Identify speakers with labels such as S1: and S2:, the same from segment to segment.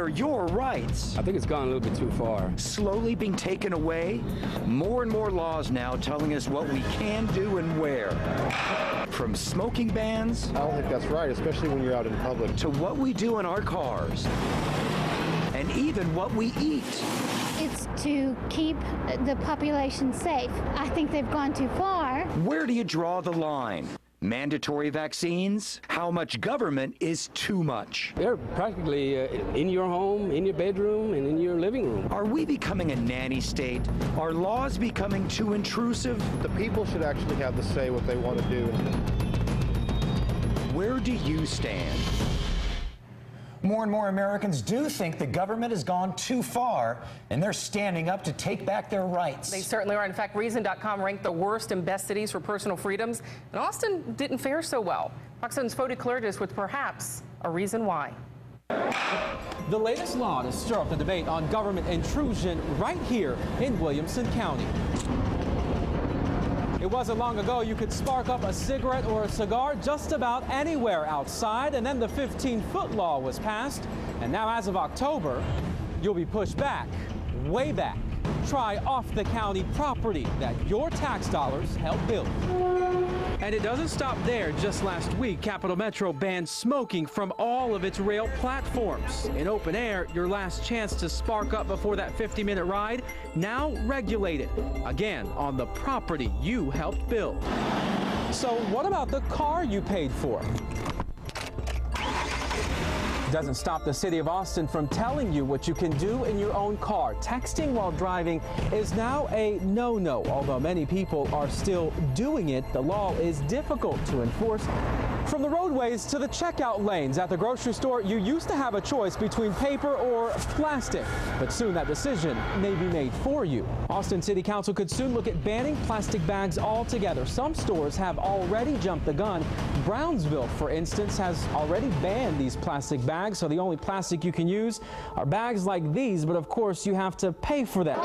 S1: they're your rights.
S2: I think it's gone a little bit too far.
S1: Slowly being taken away? More and more laws now telling us what we can do and where. From smoking bans.
S3: I don't think that's right, especially when you're out in public.
S1: To what we do in our cars. And even what we eat.
S4: It's to keep the population safe. I think they've gone too far.
S1: Where do you draw the line? Mandatory vaccines? How much government is too much?
S2: They're practically in your home, in your bedroom, and in your living room.
S1: Are we becoming a nanny state? Are laws becoming too intrusive?
S3: The people should actually have the say what they want to do.
S1: Where do you stand? More and more Americans do think the government has gone too far, and they're standing up to take back their rights.
S5: They certainly are. In fact, Reason.com ranked the worst and best cities for personal freedoms, and Austin didn't fare so well. Fox 7's Fody Clergis with perhaps a reason why.
S6: The latest law to stir up the debate on government intrusion right here in Williamson County. It wasn't long ago you could spark up a cigarette or a cigar just about anywhere outside, and then the 15-foot law was passed. And now, as of October, you'll be pushed back, way back. Try off the county property that your tax dollars help build. And it doesn't stop there. Just last week, Capital Metro banned smoking from all of its rail platforms. In open air, your last chance to spark up before that 50-minute ride, now regulated. Again, on the property you helped build. So what about the car you paid for? Doesn't stop the city of Austin from telling you what you can do in your own car. Texting while driving is now a no-no. Although many people are still doing it, the law is difficult to enforce. From the roadways to the checkout lanes at the grocery store, you used to have a choice between paper or plastic, but soon that decision may be made for you. Austin City Council could soon look at banning plastic bags altogether. Some stores have already jumped the gun. Brownsville, for instance, has already banned these plastic bags, so the only plastic you can use are bags like these, but of course you have to pay for them.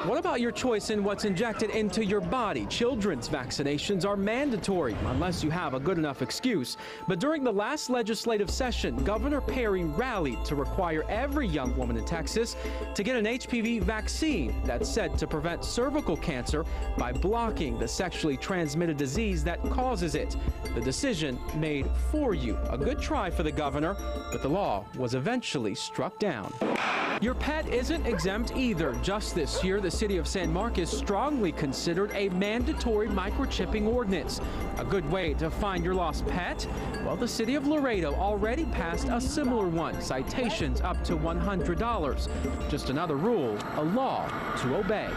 S6: What about your choice in what's injected into your body? Children's vaccinations are mandatory unless you have a good enough excuse. But during the last legislative session, Governor Perry rallied to require every young woman in Texas to get an HPV vaccine that's said to prevent cervical cancer by blocking the sexually transmitted disease that causes it. The decision made for you. A good try for the governor, but the law was eventually struck down. Your pet isn't exempt either. Just this year, the city of San Marcos strongly considered a mandatory microchipping ordinance. A good way to find your lost pet? Well, the city of Laredo already passed a similar one. Citations up to $100. Just another rule, a law to obey.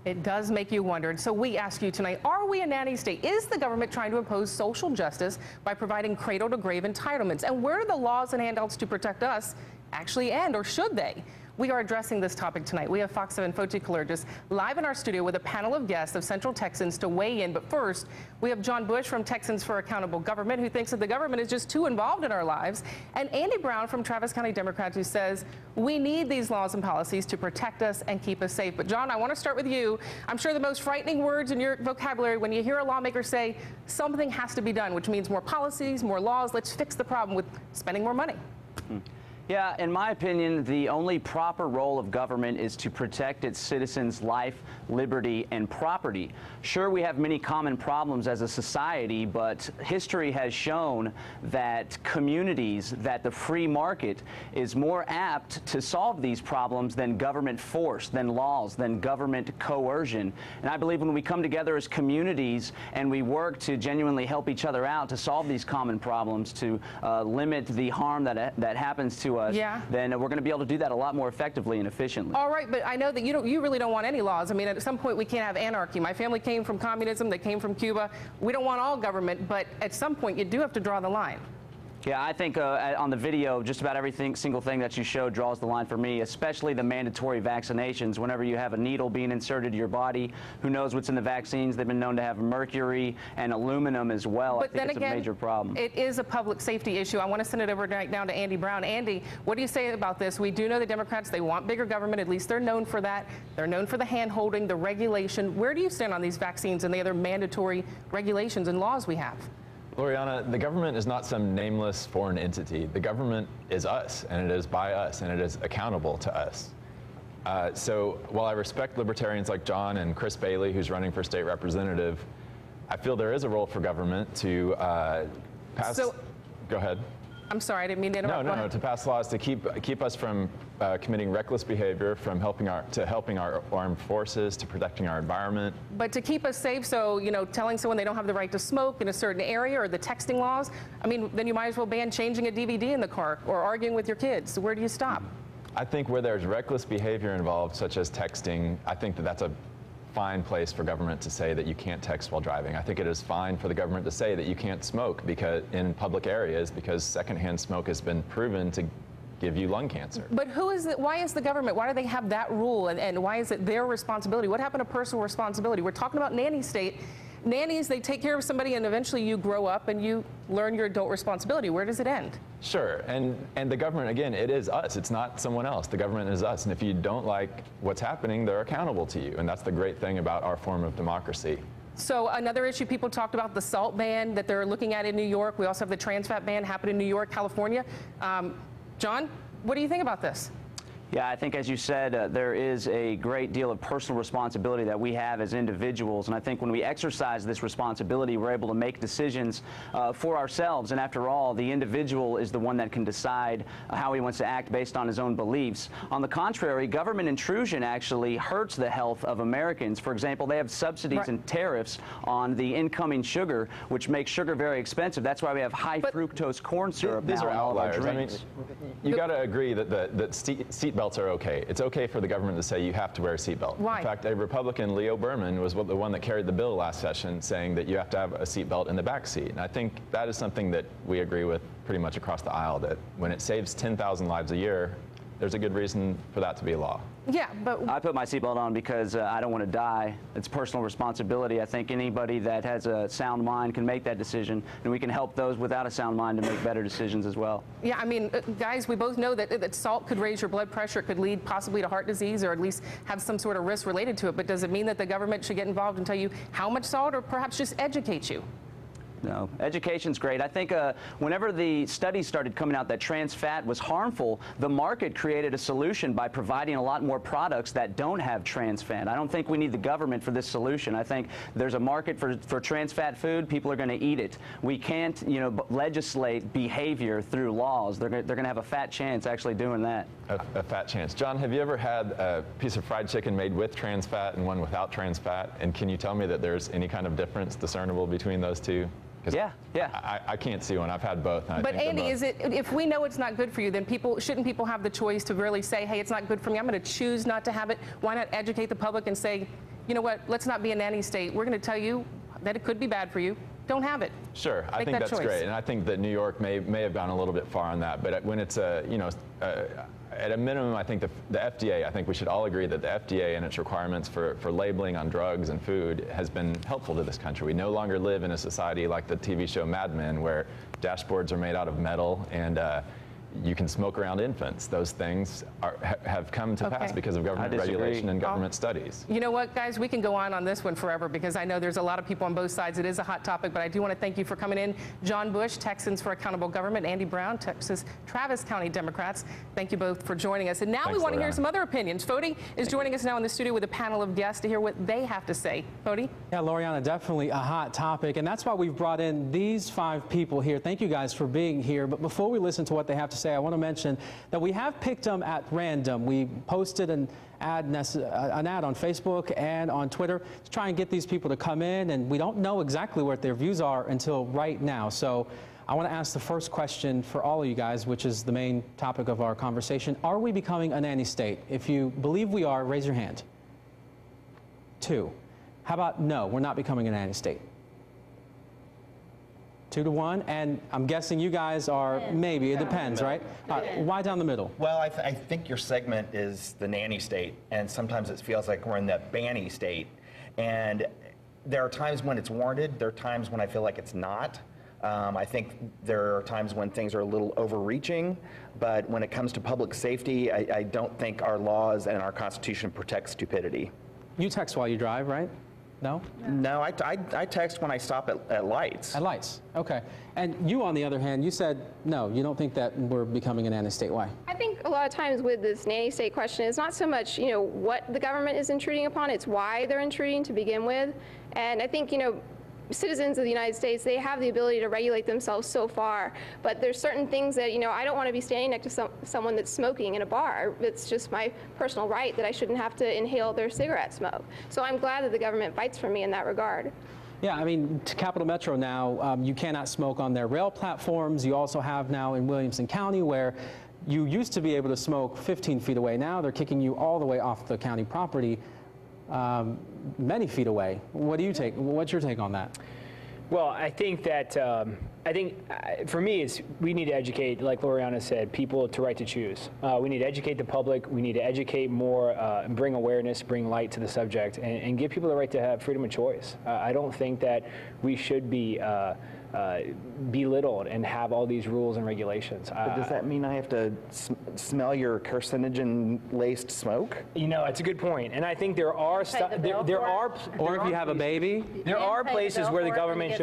S5: It does make you wonder. And so we ask you tonight, are we a nanny state? Is the government trying to impose social justice by providing cradle-to-grave entitlements? And where do the laws and handouts to protect us actually end, or should they? We are addressing this topic tonight. We have Fox 7 Fody Clergis live in our studio with a panel of guests of Central Texans to weigh in. But first, we have John Bush from Texans for Accountable Government, who thinks that the government is just too involved in our lives, and Andy Brown from Travis County Democrats, who says we need these laws and policies to protect us and keep us safe. But John, I want to start with you. I'm sure the most frightening words in your vocabulary when you hear a lawmaker say something has to be done, which means more policies, more laws. Let's fix the problem with spending more money.
S7: Yeah, in my opinion, the only proper role of government is to protect its citizens' life, liberty, and property. Sure, we have many common problems as a society, but history has shown that communities, that the free market is more apt to solve these problems than government force, than laws, than government coercion. And I believe when we come together as communities and we work to genuinely help each other out to solve these common problems, to limit the harm that happens to us, then we're going to be able to do that a lot more effectively and efficiently.
S5: All right, but I know that you really don't want any laws. I mean, at some point we can't have anarchy. My family came from communism, they came from Cuba. We don't want all government, but at some point you do have to draw the line.
S7: Yeah, I think on the video, just about single thing that you showed draws the line for me, especially the mandatory vaccinations. Whenever you have a needle being inserted to your body, who knows what's in the vaccines? They've been known to have mercury and aluminum as well.
S5: But
S7: I think
S5: then
S7: it's
S5: again,
S7: a major problem.
S5: It is a public safety issue. I want to send it over right now to Andy Brown. Andy, what do you say about this? We do know the Democrats, they want bigger government. At least they're known for that. They're known for the hand-holding, the regulation. Where do you stand on these vaccines and the other mandatory regulations and laws we have?
S8: Loriana, the government is not some nameless foreign entity. The government is us, and it is by us, and it is accountable to us. So while I respect libertarians like John and Chris Bailey, who's running for state representative, I feel there is a role for government to pass. Go ahead.
S5: I'm sorry, I didn't mean to interrupt.
S8: No, to pass laws to keep us from committing reckless behavior, from helping our armed forces, to protecting our environment.
S5: But to keep us safe, so, you know, telling someone they don't have the right to smoke in a certain area, or the texting laws, I mean, then you might as well ban changing a DVD in the car or arguing with your kids. So where do you stop?
S8: I think where there's reckless behavior involved, such as texting, I think that that's a fine place for government to say that you can't text while driving. I think it is fine for the government to say that you can't smoke because in public areas, because secondhand smoke has been proven to give you lung cancer.
S5: But who is it? Why is the government? Why do they have that rule? And why is it their responsibility? What happened to personal responsibility? We're talking about nanny state. Nannies, they take care of somebody, and eventually you grow up and you learn your adult responsibility. Where does it end?
S8: Sure, and the government, again, it is us. It's not someone else. The government is us, and if you don't like what's happening, they're accountable to you, and that's the great thing about our form of democracy.
S5: So another issue people talked about, the salt ban that they're looking at in New York. We also have the trans fat ban happening in New York, California. John, what do you think about this?
S7: Yeah, I think, as you said, there is a great deal of personal responsibility that we have as individuals. And I think when we exercise this responsibility, we're able to make decisions for ourselves. And after all, the individual is the one that can decide how he wants to act based on his own beliefs. On the contrary, government intrusion actually hurts the health of Americans. For example, they have subsidies and tariffs on the incoming sugar, which makes sugar very expensive. That's why we have high fructose corn syrup
S8: These
S7: now
S8: are
S7: in all of our
S8: outliers. I mean,
S7: drinks.
S8: you got to agree that seat belts are okay. It's okay for the government to say you have to wear a seatbelt.
S5: Why?
S8: In fact, a Republican, Leo Berman, was the one that carried the bill last session, saying that you have to have a seatbelt in the back seat. And I think that is something that we agree with pretty much across the aisle, that when it saves 10,000 lives a year, there's a good reason for that to be a law.
S5: Yeah, but
S7: I put my seatbelt on because I don't want to die. It's personal responsibility. I think anybody that has a sound mind can make that decision, and we can help those without a sound mind to make better decisions as well.
S5: yeah, I mean, guys, we both know that salt could raise your blood pressure, could lead possibly to heart disease, or at least have some sort of risk related to it. But does it mean that the government should get involved and tell you how much salt, or perhaps just educate you?
S7: No, education's great. I think whenever the studies started coming out that trans fat was harmful, the market created a solution by providing a lot more products that don't have trans fat. I don't think we need the government for this solution. I think there's a market for trans fat food. People are going to eat it. We can't, legislate behavior through laws. They're going to have a fat chance actually doing that.
S8: A fat chance. John, have you ever had a piece of fried chicken made with trans fat and one without trans fat? And can you tell me that there's any kind of difference discernible between those two?
S7: Yeah.
S8: I can't see one. I've had both.
S5: But Andy, if we know it's not good for you, then shouldn't people have the choice to really say, hey, it's not good for me, I'm going to choose not to have it? Why not educate the public and say, you know what, let's not be a nanny state. We're going to tell you that it could be bad for you. Don't have it.
S8: Sure, I think that's great, and I think that New York may have gone a little bit far on that. But when it's at a minimum, I think the FDA, I think we should all agree that the FDA and its requirements for labeling on drugs and food has been helpful to this country. We no longer live in a society like the TV show Mad Men, where dashboards are made out of metal and you can smoke around infants. Those things have come to pass because of government regulation and government studies.
S5: You know what, guys? We can go on this one forever because I know there's a lot of people on both sides. It is a hot topic, but I do want to thank you for coming in. John Bush, Texans for Accountable Government, Andy Brown, Travis County Democrats. Thank you both for joining us. And now we want to hear some other opinions. Fody is joining us now in the studio with a panel of guests to hear what they have to say. Fody?
S6: Yeah, Loriana, definitely a hot topic, and that's why we've brought in these 5 people here. Thank you guys for being here. But before we listen to what they have to say, I want to mention that we have picked them at random. We posted an ad on Facebook and on Twitter to try and get these people to come in, and we don't know exactly what their views are until right now. So I want to ask the first question for all of you guys, which is the main topic of our conversation. Are we becoming a nanny state? If you believe we are, raise your hand. 2. How about no, we're not becoming a nanny state? 2 to 1, and I'm guessing you guys are maybe. It depends, right? Why down the middle?
S1: Well, I think your segment is the nanny state, and sometimes it feels like we're in the banny state. And there are times when it's warranted. There are times when I feel like it's not. I think there are times when things are a little overreaching, but when it comes to public safety, I don't think our laws and our Constitution protect stupidity.
S6: You text while you drive, right? No?
S1: No, I text when I stop at lights.
S6: At lights, okay. And you, on the other hand, you said no, you don't think that we're becoming a nanny state. Why?
S9: I think a lot of times with this nanny state question, it's not so much, what the government is intruding upon, it's why they're intruding to begin with. And I think, citizens of the United States, they have the ability to regulate themselves so far, but there's certain things that, I don't want to be standing next to someone that's smoking in a bar. It's just my personal right that I shouldn't have to inhale their cigarette smoke. So I'm glad that the government fights for me in that regard.
S6: Yeah, I mean, to Capital Metro now, you cannot smoke on their rail platforms. You also have now in Williamson County where you used to be able to smoke 15 feet away. Now they're kicking you all the way off the county property. Many feet away. What's your take on that?
S10: Well, I think that for me, we need to educate, like Loriana said, people to right to choose. We need to educate the public. We need to educate more, and bring awareness, bring light to the subject, and give people the right to have freedom of choice. I don't think that we should be belittled and have all these rules and regulations.
S1: But does that mean I have to smell your carcinogen-laced smoke?
S10: It's a good point, and I think there are
S6: or if you have a baby,
S10: there are places where the government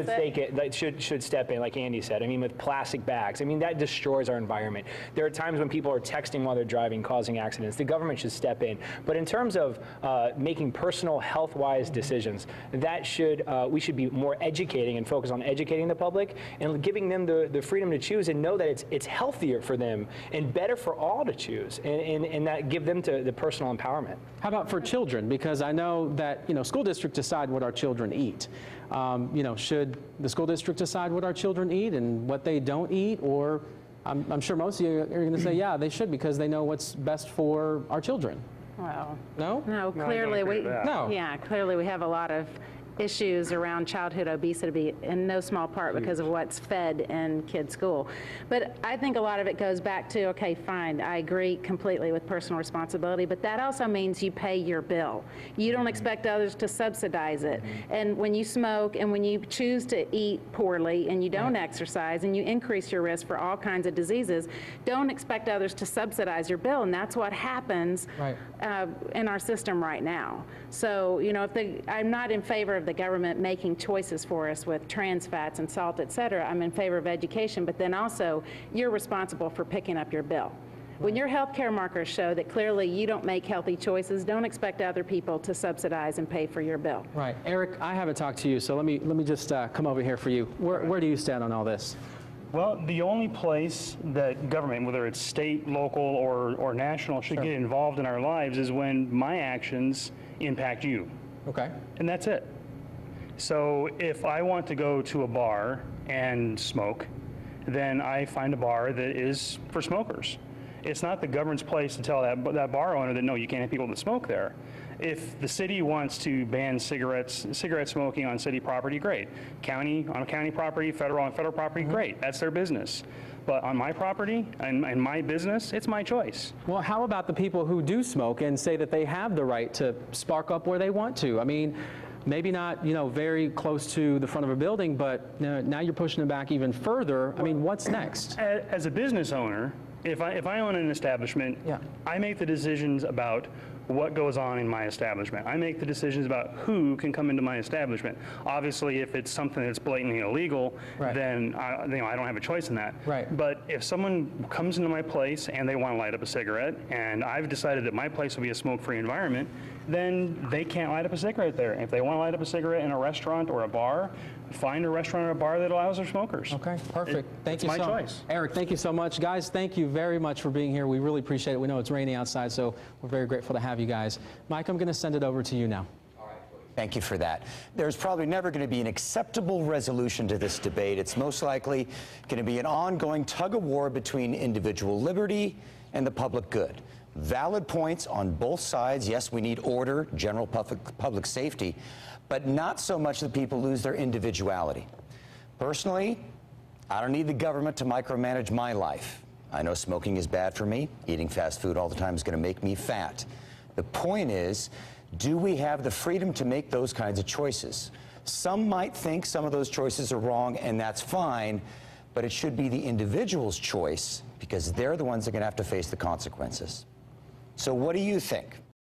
S10: should step in, like Andy said. I mean, with plastic bags. I mean, that destroys our environment. There are times when people are texting while they're driving, causing accidents. The government should step in. But in terms of making personal health-wise decisions, we should be more educating and focus on educating the public and giving them the freedom to choose and know that it's healthier for them and better for all to choose and that give them to the personal empowerment.
S6: How about for children? Because I know that school districts decide what our children eat. Should the school district decide what our children eat and what they don't eat? Or I'm sure most of you are going to say, yeah, they should because they know what's best for our children.
S11: Well,
S6: no,
S11: clearly clearly we have a lot of issues around childhood obesity in no small part because of what's fed in kids' school. But I think a lot of it goes back to, okay, fine, I agree completely with personal responsibility, but that also means you pay your bill. You don't expect others to subsidize it. And when you smoke and when you choose to eat poorly and you don't exercise and you increase your risk for all kinds of diseases, don't expect others to subsidize your bill. And that's what happens in our system right now. So, I'm not in favor of the government making choices for us with trans fats and salt, et cetera. I'm in favor of education, but then also you're responsible for picking up your bill. When your health care markers show that clearly you don't make healthy choices, don't expect other people to subsidize and pay for your bill.
S6: Right. Eric, I haven't talked to you, so let me just come over here for you. Where do you stand on all this?
S12: Well, the only place that government, whether it's state, local, or national, should get involved in our lives is when my actions impact you.
S6: Okay.
S12: And that's it. So if I want to go to a bar and smoke, then I find a bar that is for smokers. It's not the government's place to tell that bar owner that, no, you can't have people that smoke there. If the city wants to ban cigarette smoking on city property, great. On county property, on federal property, great. That's their business. But on my property and my business, it's my choice.
S6: Well, how about the people who do smoke and say that they have the right to spark up where they want to? I mean, maybe not, very close to the front of a building, but now you're pushing it back even further. I mean, what's next?
S12: As a business owner, if I own an establishment, I make the decisions about what goes on in my establishment. I make the decisions about who can come into my establishment. Obviously, if it's something that's blatantly illegal, then I don't have a choice in that.
S6: Right.
S12: But if someone comes into my place and they want to light up a cigarette, and I've decided that my place will be a smoke-free environment, then they can't light up a cigarette there. If they want to light up a cigarette in a restaurant or a bar, find a restaurant or a bar that allows their smokers.
S6: Okay, perfect. Thank you so much.
S12: It's my choice.
S6: Eric, thank you so much. Guys, thank you very much for being here. We really appreciate it. We know it's raining outside, so we're very grateful to have you guys. Mike, I'm going to send it over to you now.
S13: Thank you for that. There's probably never going to be an acceptable resolution to this debate. It's most likely going to be an ongoing tug-of-war between individual liberty and the public good. Valid points on both sides. Yes, we need order, general public safety, but not so much that people lose their individuality. Personally, I don't need the government to micromanage my life. I know smoking is bad for me. Eating fast food all the time is going to make me fat. The point is, do we have the freedom to make those kinds of choices? Some might think some of those choices are wrong, and that's fine, but it should be the individual's choice because they're the ones that are going to have to face the consequences. So what do you think?